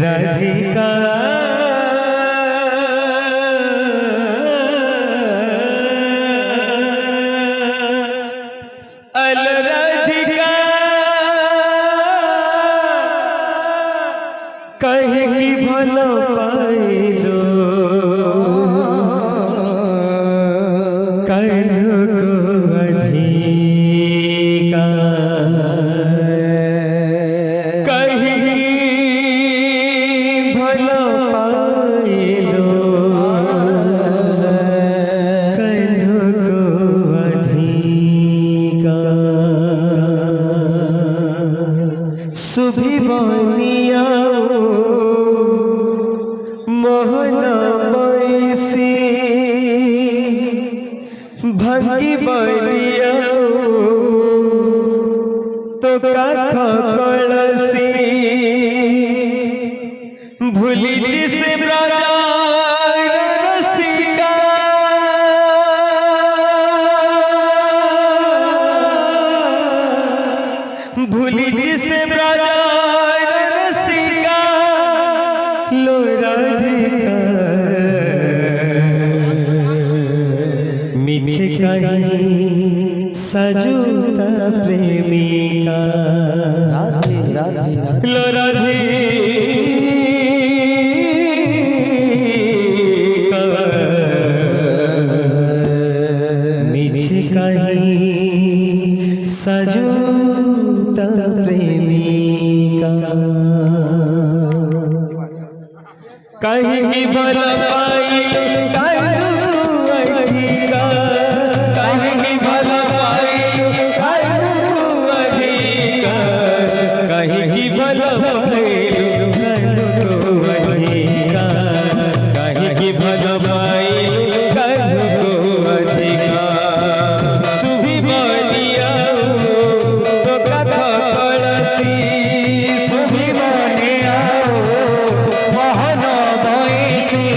राधिका अल राधिका कहीं की भलो पाइलो कन्हु को अधिका कहीं की भलो पाइलो कन्हु को अधिका सुभी बनिया मोहन मैसी भंगी बनिया तो काख कलसी भूली जिसे राजा रसिका भूली जिसे राजा रसिका लो राधिका मिछे कहीं सजूता प्रेमिका राधे राधे राधे लो राधिका मिछे कहीं सजूता प्रेमिका कहीं की भल पाइलो कन्हु अधिका कहीं की भल पाइलो कन्हु अधिका कहीं की भल पाइलो कन्हु अधिका कहीं की भल पाइलो कन्हु अधिका सुभी बनिया तो कथ कलसी सुभी बनिया मोहन मैसी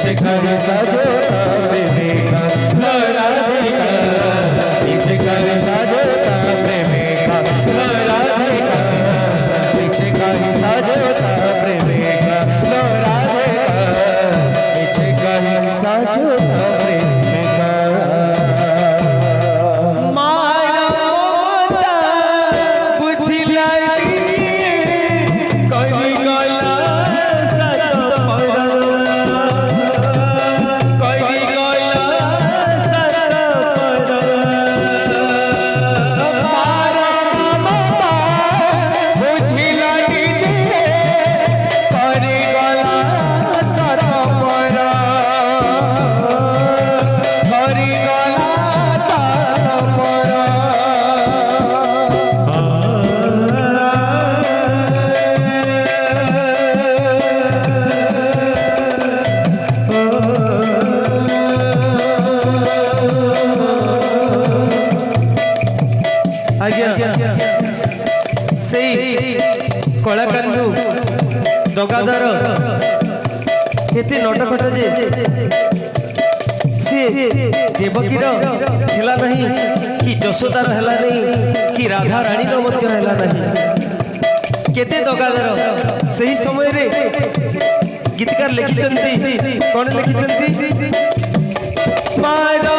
पीछे कहीं सजोता प्रेमिका लो राधिका पीछे कहीं सजोता प्रेमिका लो राधिका पीछे कहीं सजोता प्रेमिका लो राधिका पीछे कहीं सजोता प्रेमिका मारा ममता बुझिला कहीं गला सत पर कहीं गला सत पर मारा ममता बुझिला कहीं गला सत पर कहीं गला सत पर आज्ञा से कलाकारू दगादार एते नटखट जे से देवकीर हेला नहीं कि यशोदार हेला नहीं कि राधा रानी मध्य हेला नहीं केते दगादार सही समय रे गीतकार लिखिचंती कौन लिखिचंती मारा